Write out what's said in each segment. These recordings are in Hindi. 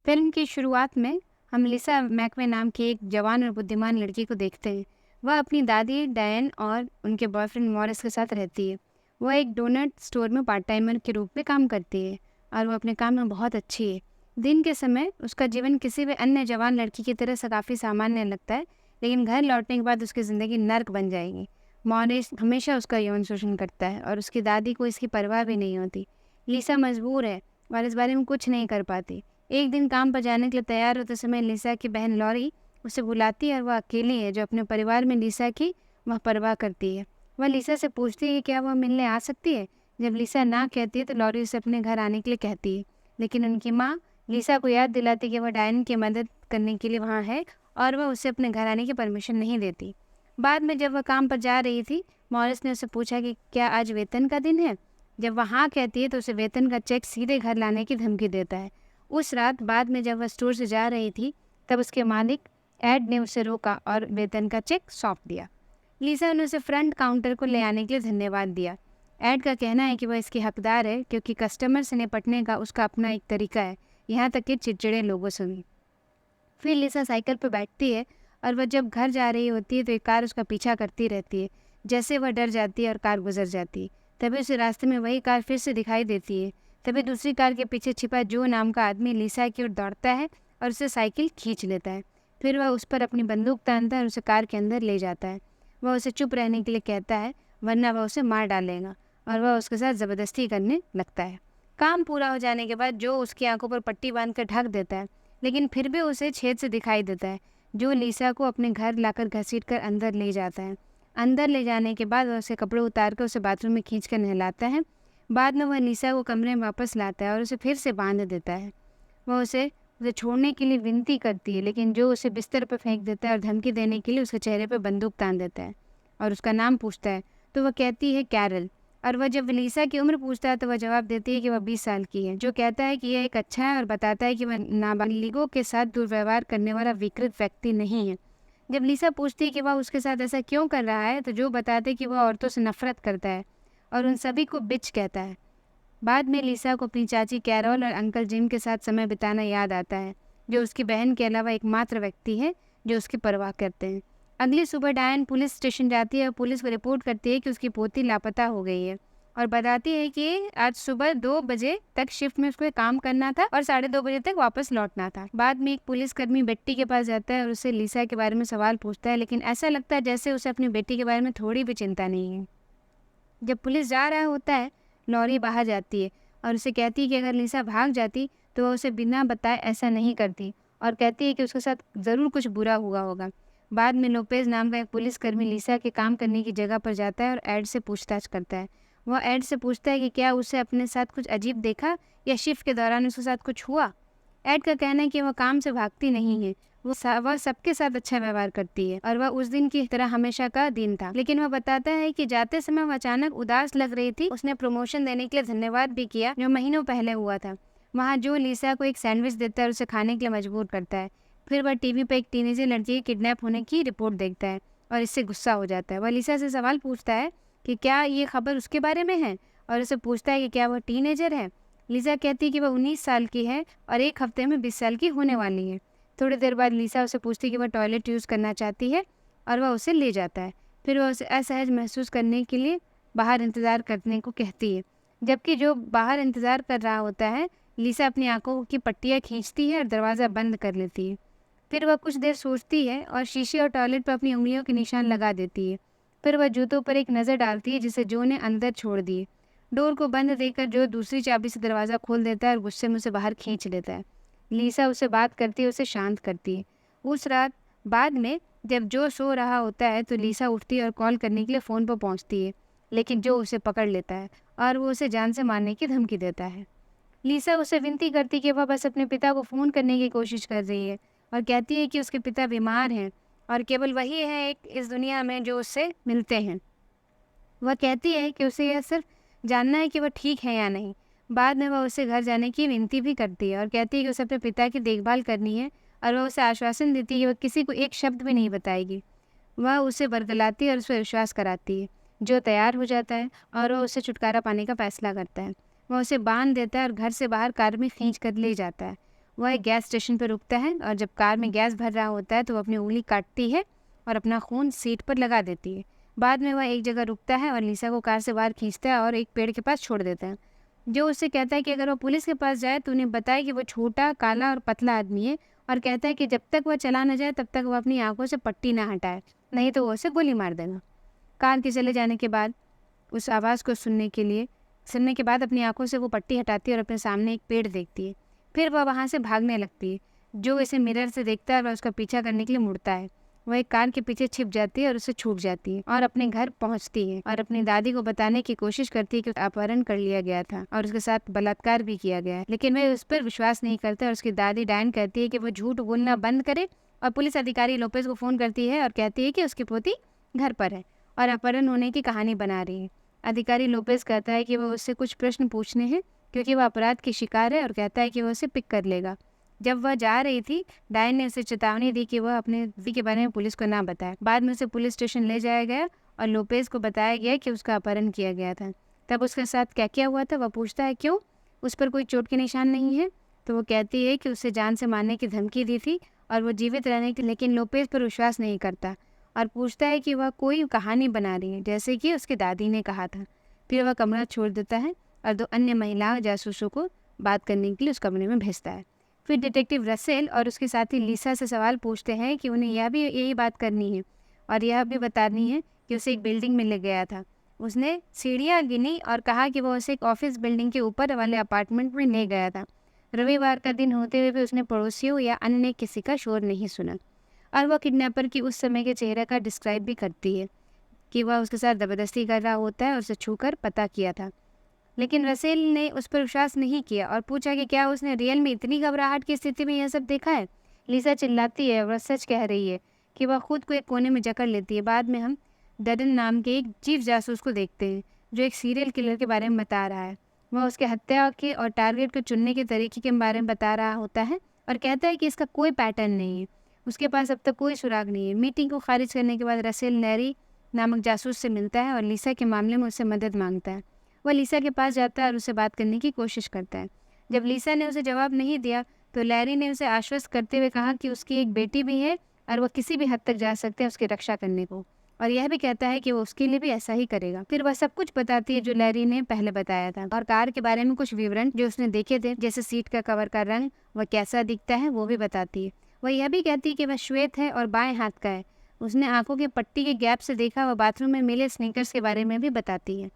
फिल्म की शुरुआत में हम लिसा मैकवे नाम की एक जवान और बुद्धिमान लड़की को देखते हैं। वह अपनी दादी डायन और उनके बॉयफ्रेंड मॉरिस के साथ रहती है। वह एक डोनट स्टोर में पार्ट टाइमर के रूप में काम करती है और वह अपने काम में बहुत अच्छी है। दिन के समय उसका जीवन किसी भी अन्य जवान लड़की की तरह से काफ़ी सामान्य लगता है, लेकिन घर लौटने के बाद उसकी ज़िंदगी नर्क बन जाएगी। मॉरिस हमेशा उसका यौन शोषण करता है और उसकी दादी को इसकी परवाह भी नहीं होती। लिसा मजबूर है और इस बारे में कुछ नहीं कर पाती। एक दिन काम पर जाने के लिए तैयार होते समय लिसा की बहन लॉरी उसे बुलाती है और वह अकेली है जो अपने परिवार में लिसा की वह परवाह करती है। वह लिसा से पूछती है कि क्या वह मिलने आ सकती है। जब लिसा ना कहती है तो लॉरी उसे अपने घर आने के लिए कहती है, लेकिन उनकी माँ लिसा को याद दिलाती है कि वह डायन की मदद करने के लिए वहाँ है और वह उसे अपने घर आने की परमिशन नहीं देती। बाद में जब वह काम पर जा रही थी, मॉरिस ने उससे पूछा कि क्या आज वेतन का दिन है। जब वह हाँ कहती है तो उसे वेतन का चेक सीधे घर लाने की धमकी देता है। उस रात बाद में जब वह स्टोर से जा रही थी, तब उसके मालिक एड ने उसे रोका और वेतन का चेक सौंप दिया। लिसा ने उसे फ्रंट काउंटर को ले आने के लिए धन्यवाद दिया। एड का कहना है कि वह इसकी हकदार है क्योंकि कस्टमर से निपटने का उसका अपना एक तरीका है, यहाँ तक कि चिड़चिड़े लोगों से भी। फिर लिसा साइकिल पर बैठती है और वह जब घर जा रही होती है तो एक कार उसका पीछा करती रहती है। जैसे वह डर जाती है और कार गुजर जाती है, तभी उसे रास्ते में वही कार फिर से दिखाई देती है। तभी दूसरी कार के पीछे छिपा जो नाम का आदमी लिसा की ओर दौड़ता है और उसे साइकिल खींच लेता है। फिर वह उस पर अपनी बंदूक तानता है और उसे कार के अंदर ले जाता है। वह उसे चुप रहने के लिए कहता है, वरना वह उसे मार डालेगा, और वह उसके साथ ज़बरदस्ती करने लगता है। काम पूरा हो जाने के बाद जो उसकी आंखों पर पट्टी बांध कर ढक देता है, लेकिन फिर भी उसे छेद से दिखाई देता है, जो लिसा को अपने घर लाकर घसीटकर अंदर ले जाता है। अंदर ले जाने के बाद वह उसे कपड़े उतार कर उसे बाथरूम में खींचकर नहलाता है। बाद में वह लिसा को कमरे में वापस लाता है और उसे फिर से बांध देता है। वह उसे उसे छोड़ने के लिए विनती करती है, लेकिन जो उसे बिस्तर पर फेंक देता है और धमकी देने के लिए उसके चेहरे पर बंदूक तान देता है और उसका नाम पूछता है, तो वह कहती है कैरल। और वह जब लिसा की उम्र पूछता है तो वह जवाब देती है कि वह 20 साल की है, जो कहता है कि यह एक अच्छा है और बताता है कि वह नाबालिगों के साथ दुर्व्यवहार करने वाला विकृत व्यक्ति नहीं है। जब लिसा पूछती है कि वह उसके साथ ऐसा क्यों कर रहा है, तो जो बताते हैं कि वह औरतों से नफरत करता है और उन सभी को बिच कहता है। बाद में लिसा को अपनी चाची कैरोल और अंकल जिम के साथ समय बिताना याद आता है, जो उसकी बहन के अलावा एकमात्र व्यक्ति है जो उसकी परवाह करते हैं। अगली सुबह डायन पुलिस स्टेशन जाती है और पुलिस को रिपोर्ट करती है कि उसकी पोती लापता हो गई है और बताती है कि आज सुबह 2 बजे तक शिफ्ट में उसको काम करना था और 2:30 बजे तक वापस लौटना था। बाद में एक पुलिसकर्मी बेट्टी के पास जाता है और उससे लिसा के बारे में सवाल पूछता है, लेकिन ऐसा लगता है जैसे उसे अपनी बेटी के बारे में थोड़ी भी चिंता नहीं है। जब पुलिस जा रहा होता है, लॉरी बाहर जाती है और उसे कहती है कि अगर लिसा भाग जाती तो वह उसे बिना बताए ऐसा नहीं करती, और कहती है कि उसके साथ ज़रूर कुछ बुरा हुआ होगा। बाद में लोपेज नाम का एक पुलिसकर्मी लिसा के काम करने की जगह पर जाता है और एड से पूछताछ करता है। वह एड से पूछता है कि क्या उसे अपने साथ कुछ अजीब देखा या शिफ्ट के दौरान उसके साथ कुछ हुआ। एड का कहना है कि वह काम से भागती नहीं है, वह सबके साथ अच्छा व्यवहार करती है और वह उस दिन की तरह हमेशा का दिन था। लेकिन वह बताता है कि जाते समय वह अचानक उदास लग रही थी। उसने प्रमोशन देने के लिए धन्यवाद भी किया जो महीनों पहले हुआ था। वहाँ जो लिसा को एक सैंडविच देता है और उसे खाने के लिए मजबूर करता है। फिर वह टीवी पर एक टीनेजर लड़की के किडनैप होने की रिपोर्ट देखता है और इससे गुस्सा हो जाता है। वह लिसा से सवाल पूछता है कि क्या ये खबर उसके बारे में है और उसे पूछता है कि क्या वह टीनेजर है। लिसा कहती है कि वह 19 साल की है और एक हफ्ते में 20 साल की होने वाली है। थोड़ी देर बाद लिसा उसे पूछती है कि वह टॉयलेट यूज़ करना चाहती है और वह उसे ले जाता है। फिर वह उसे असहज महसूस करने के लिए बाहर इंतज़ार करने को कहती है। जबकि जो बाहर इंतज़ार कर रहा होता है, लिसा अपनी आंखों की पट्टियाँ खींचती है और दरवाज़ा बंद कर लेती है। फिर वह कुछ देर सोचती है और शीशे और टॉयलेट पर अपनी उंगलियों के निशान लगा देती है। फिर वह जूतों पर एक नज़र डालती है जिसे जो ने अंदर छोड़ दिए। डोर को बंद देखकर जो दूसरी चाबी से दरवाज़ा खोल देता है और गुस्से में उसे बाहर खींच लेता है। लिसा उसे बात करती है, उसे शांत करती है। उस रात बाद में जब जो सो रहा होता है तो लिसा उठती है और कॉल करने के लिए फ़ोन पर पहुंचती है, लेकिन जो उसे पकड़ लेता है और वो उसे जान से मारने की धमकी देता है। लिसा उसे विनती करती कि वह बस अपने पिता को फ़ोन करने की कोशिश कर रही है और कहती है कि उसके पिता बीमार हैं और केवल वही है एक इस दुनिया में जो उससे मिलते हैं। वह कहती है कि उसे यह सिर्फ जानना है कि वह ठीक है या नहीं। बाद में वह उसे घर जाने की विनती भी करती है और कहती है कि उसे अपने पिता की देखभाल करनी है और वह उसे आश्वासन देती है कि वह किसी को एक शब्द भी नहीं बताएगी। वह उसे बरगलाती है और उस पर विश्वास कराती है, जो तैयार हो जाता है और वह उससे छुटकारा पाने का फैसला करता है। वह उसे बांध देता है और घर से बाहर कार में खींच कर ले जाता है। वह एक गैस स्टेशन पर रुकता है और जब कार में गैस भर रहा होता है तो वो अपनी उंगली काटती है और अपना खून सीट पर लगा देती है। बाद में वह एक जगह रुकता है और लिसा को कार से बाहर खींचता है और एक पेड़ के पास छोड़ देता है, जो उससे कहता है कि अगर वो पुलिस के पास जाए तो उन्हें बताए कि वो छोटा, काला और पतला आदमी है, और कहता है कि जब तक वह चला न जाए तब तक वह अपनी आंखों से पट्टी ना हटाए, नहीं तो वो उसे गोली मार देगा। कार के चले जाने के बाद उस आवाज़ को सुनने के बाद अपनी आंखों से वो पट्टी हटाती है और अपने सामने एक पेड़ देखती है। फिर वह वहाँ से भागने लगती है। जो इसे मिरर से देखता है वह उसका पीछा करने के लिए मुड़ता है। वह एक कार के पीछे छिप जाती है और उसे छूट जाती है और अपने घर पहुंचती है और अपनी दादी को बताने की कोशिश करती है कि अपहरण कर लिया गया था और उसके साथ बलात्कार भी किया गया है, लेकिन वह उस पर विश्वास नहीं करता और उसकी दादी डायन कहती है कि वो झूठ बोलना बंद करे और पुलिस अधिकारी लोपेज को फ़ोन करती है और कहती है कि उसकी पोती घर पर है और अपहरण होने की कहानी बना रही है। अधिकारी लोपेज कहता है कि वह उससे कुछ प्रश्न पूछने हैं क्योंकि वह अपराध की शिकार है और कहता है कि वह उसे पिक कर लेगा। जब वह जा रही थी, डायन ने उसे चेतावनी दी कि वह अपने दीदी के बारे में पुलिस को ना बताए। बाद में उसे पुलिस स्टेशन ले जाया गया और लोपेज को बताया गया कि उसका अपहरण किया गया था। तब उसके साथ क्या क्या हुआ था वह पूछता है क्यों, उस पर कोई चोट के निशान नहीं है, तो वो कहती है कि उसे जान से मारने की धमकी दी थी और वो जीवित रहने की, लेकिन लोपेज पर विश्वास नहीं करता और पूछता है कि वह कोई कहानी बना रही है जैसे कि उसकी दादी ने कहा था। फिर वह कमरा छोड़ देता है और 2 अन्य महिला जासूसों को बात करने के लिए उस कमरे में भेजता है। फिर डिटेक्टिव रसेल और उसके साथी लिसा से सवाल पूछते हैं कि उन्हें यही बात करनी है और यह भी बतानी है कि उसे एक बिल्डिंग में ले गया था। उसने सीढ़ियाँ गिनी और कहा कि वह उसे एक ऑफिस बिल्डिंग के ऊपर वाले अपार्टमेंट में ले गया था। रविवार का दिन होते हुए भी उसने पड़ोसियों या अन्य किसी का शोर नहीं सुना और वह किडनैपर की उस समय के चेहरे का डिस्क्राइब भी करती है कि वह उसके साथ ज़बरदस्ती कर रहा होता है और उसे छूकर पता किया था। लेकिन रसेल ने उस पर विश्वास नहीं किया और पूछा कि क्या उसने रियल में इतनी घबराहट की स्थिति में यह सब देखा है। लिसा चिल्लाती है, वह सच कह रही है कि वह खुद को एक कोने में जकड़ लेती है। बाद में हम डडन नाम के एक चीफ जासूस को देखते हैं जो एक सीरियल किलर के बारे में बता रहा है। वह उसके हत्या के और टारगेट को चुनने के तरीके के बारे में बता रहा होता है और कहता है कि इसका कोई पैटर्न नहीं है, उसके पास अब तक कोई सुराग नहीं है। मीटिंग को खारिज करने के बाद रसेल लैरी नामक जासूस से मिलता है और लिसा के मामले में उससे मदद मांगता है। वह लिसा के पास जाता है और उससे बात करने की कोशिश करता है। जब लिसा ने उसे जवाब नहीं दिया तो लैरी ने उसे आश्वस्त करते हुए कहा कि उसकी एक बेटी भी है और वह किसी भी हद तक जा सकते हैं उसकी रक्षा करने को, और यह भी कहता है कि वो उसके लिए भी ऐसा ही करेगा। फिर वह सब कुछ बताती है जो लैरी ने पहले बताया था और कार के बारे में कुछ विवरण जो उसने देखे थे, जैसे सीट का कवर का रंग, वह कैसा दिखता है, वो भी बताती है। वह यह भी कहती है कि वह श्वेत है और बाएं हाथ का है। उसने आंखों की पट्टी के गैप से देखा। वह बाथरूम में मिले स्नीकर्स के बारे में भी बताती है।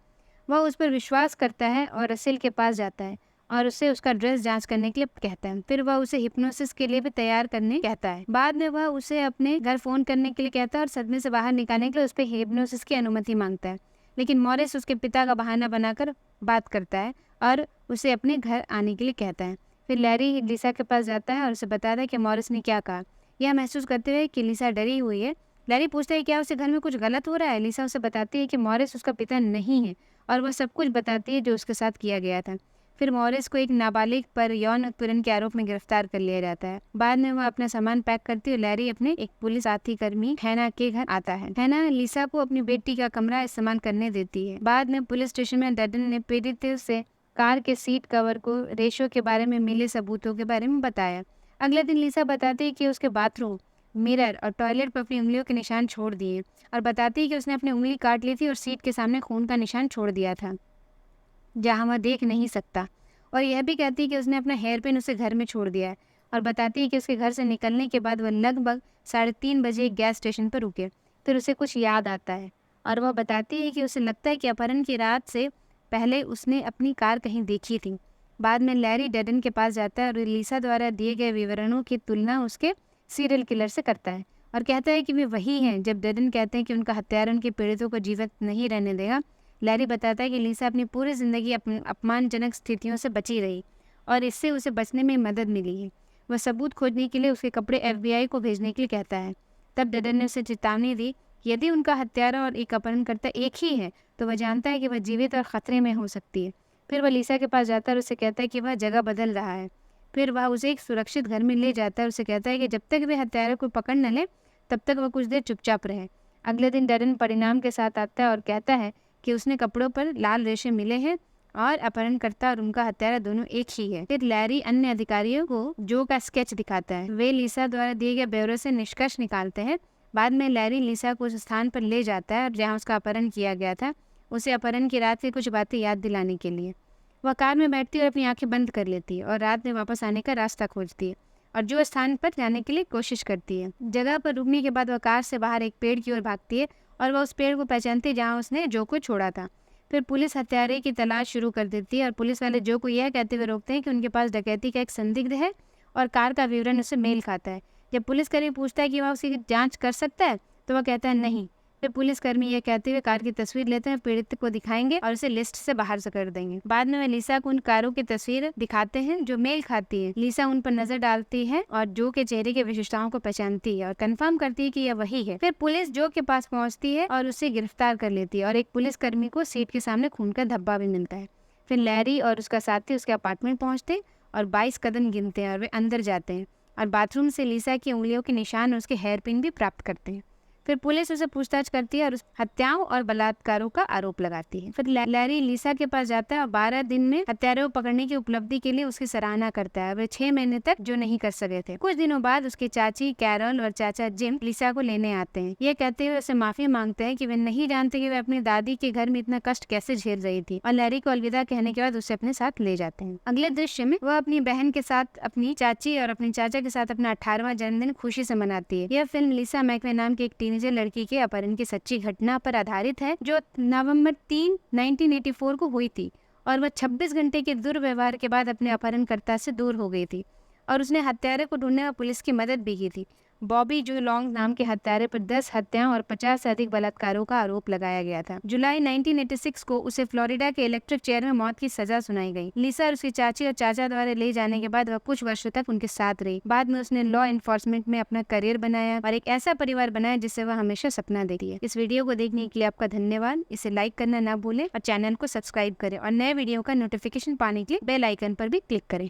वह उस पर विश्वास करता है और रसेल के पास जाता है और उसे उसका ड्रेस जांच करने के लिए कहता है। फिर वह उसे हिप्नोसिस के लिए भी तैयार करने कहता है। बाद में वह उसे अपने घर फ़ोन करने के लिए कहता है और सदमे से बाहर निकालने के लिए उस पर हिप्नोसिस की अनुमति मांगता है, लेकिन मॉरिस उसके पिता का बहाना बनाकर बात करता है और उसे अपने घर आने के लिए कहता है। फिर लैरी लिसा के पास जाता है और उसे बताता है कि मॉरिस ने क्या कहा। यह महसूस करते हुए कि लिसा डरी हुई है, लैरी पूछता है क्या उसे घर में कुछ गलत हो रहा है। लिसा उसे बताती है कि मॉरिस उसका पिता नहीं है और वह सब कुछ बताती है जो उसके साथ किया गया था। फिर मॉरिस को एक नाबालिग पर यौन उत्पीड़न के आरोप में गिरफ्तार कर लिया जाता है। बाद में वह अपना सामान पैक करती है और लैरी अपने एक पुलिस साथी कर्मी हैना के घर आता है। हैना लिसा को अपनी बेटी का कमरा इस्तेमाल करने देती है। बाद में पुलिस स्टेशन में डडन ने पीड़ित से कार के सीट कवर को रेशो के बारे में मिले सबूतों के बारे में बताया। अगले दिन लिसा बताती है कि उसके बाथरूम, मिरर और टॉयलेट पर अपनी उंगलियों के निशान छोड़ दिए और बताती है कि उसने अपनी उंगली काट ली थी और सीट के सामने खून का निशान छोड़ दिया था जहां वह देख नहीं सकता। और यह भी कहती है कि उसने अपना हेयर पिन उसे घर में छोड़ दिया है और बताती है कि उसके घर से निकलने के बाद वह लगभग 3:30 बजे एक गैस स्टेशन पर रुके। फिर उसे कुछ याद आता है और वह बताती है कि उसे लगता है कि अपहरण की रात से पहले उसने अपनी कार कहीं देखी थी। बाद में लैरी डडन के पास जाता है और लिसा द्वारा दिए गए विवरणों की तुलना उसके सीरियल किलर से करता है और कहता है कि वे वही हैं। जब डडन कहते हैं कि उनका हत्यारा उनके पीड़ितों को जीवित नहीं रहने देगा, लैरी बताता है कि लिसा अपनी पूरी ज़िंदगी अपमानजनक स्थितियों से बची रही और इससे उसे बचने में मदद मिली है। वह सबूत खोजने के लिए उसके कपड़े FBI को भेजने के लिए कहता है। तब डडन ने उसे चेतावनी दी कि यदि उनका हत्यारा और एक अपहरणकर्ता एक ही है तो वह जानता है कि वह जीवित और ख़तरे में हो सकती है। फिर वह लिसा के पास जाता है और उसे कहता है कि वह जगह बदल रहा है। फिर वह उसे एक सुरक्षित घर में ले जाता है और उसे कहता है कि जब तक वे हत्यारे को पकड़ न ले तब तक वह कुछ देर चुपचाप रहे। अगले दिन डडन परिणाम के साथ आता है और कहता है कि उसने कपड़ों पर लाल रेशे मिले हैं और अपहरणकर्ता और उनका हत्यारा दोनों एक ही है। फिर लैरी अन्य अधिकारियों को जो का स्केच दिखाता है। वे लिसा द्वारा दिए गए ब्यौरे से निष्कर्ष निकालते हैं। बाद में लैरी लिसा को उस स्थान पर ले जाता है जहाँ उसका अपहरण किया गया था, उसे अपहरण की रात की कुछ बातें याद दिलाने के लिए। वह कार में बैठती है और अपनी आंखें बंद कर लेती है और रात में वापस आने का रास्ता खोजती है और जो स्थान पर जाने के लिए कोशिश करती है। जगह पर रुकने के बाद वह कार से बाहर एक पेड़ की ओर भागती है और वह उस पेड़ को पहचानती है जहाँ उसने जो को छोड़ा था। फिर पुलिस हत्यारे की तलाश शुरू कर देती है और पुलिस वाले जो को यह कहते हुए रोकते हैं कि उनके पास डकैती का एक संदिग्ध है और कार का विवरण उससे मेल खाता है। जब पुलिसकर्मी पूछता है कि वह उसकी जांच कर सकता है तो वह कहता है नहीं। फिर पुलिसकर्मी यह कहते हुए कार की तस्वीर लेते हैं, पीड़ित को दिखाएंगे और उसे लिस्ट से बाहर से कर देंगे। बाद में वे लिसा को उन कारों की तस्वीर दिखाते हैं जो मेल खाती है। लिसा उन पर नजर डालती है और जो के चेहरे की विशेषताओं को पहचानती है और कंफर्म करती है कि यह वही है। फिर पुलिस जो के पास पहुंचती है और उसे गिरफ्तार कर लेती है और एक पुलिसकर्मी को सीट के सामने खून का धब्बा भी मिलता है। फिर लैरी और उसका साथी उसके अपार्टमेंट पहुंचते और 22 कदम गिनते हैं और वे अंदर जाते हैं और बाथरूम से लिसा की उंगलियों के निशान और उसके हेयर पिन भी प्राप्त करते हैं। फिर पुलिस उसे पूछताछ करती है और उस हत्याओं और बलात्कारों का आरोप लगाती है। फिर लैरी लिसा के पास जाता है और 12 दिन में हत्यारों को पकड़ने की उपलब्धि के लिए उसकी सराहना करता है। वे 6 महीने तक जो नहीं कर सके थे। कुछ दिनों बाद उसकी चाची कैरल और चाचा जिम लिसा को लेने आते हैं। ये कहते हुए उसे माफी मांगते हैं कि वे नहीं जानते कि वे अपनी दादी के घर में इतना कष्ट कैसे झेल रही थी और लैरी को अलविदा कहने के बाद उसे अपने साथ ले जाते हैं। अगले दृश्य में वह अपनी बहन के साथ, अपनी चाची और अपने चाचा के साथ अपना 18वां जन्मदिन खुशी से मनाती है। यह फिल्म लिसा मैकवे नाम की एक टीनेजर लड़की के अपहरण की सच्ची घटना पर आधारित है जो नवंबर 3, 1984 को हुई थी और वह 26 घंटे के दुर्व्यवहार के बाद अपने अपहरणकर्ता से दूर हो गई थी और उसने हत्यारे को ढूंढने में पुलिस की मदद भी की थी। बॉबी जो लॉन्ग नाम के हत्यारे पर 10 हत्याओं और 50 से अधिक बलात्कारों का आरोप लगाया गया था। जुलाई 1986 को उसे फ्लोरिडा के इलेक्ट्रिक चेयर में मौत की सजा सुनाई गई। लिसा और उसकी चाची और चाचा द्वारा ले जाने के बाद वह कुछ वर्षों तक उनके साथ रही। बाद में उसने लॉ एनफोर्समेंट में अपना करियर बनाया और एक ऐसा परिवार बनाया जिससे वह हमेशा सपना देखती है। इस वीडियो को देखने के लिए आपका धन्यवाद। इसे लाइक करना ना भूलें और चैनल को सब्सक्राइब करें और नए वीडियो का नोटिफिकेशन पाने के लिए बेल आइकन पर भी क्लिक करें।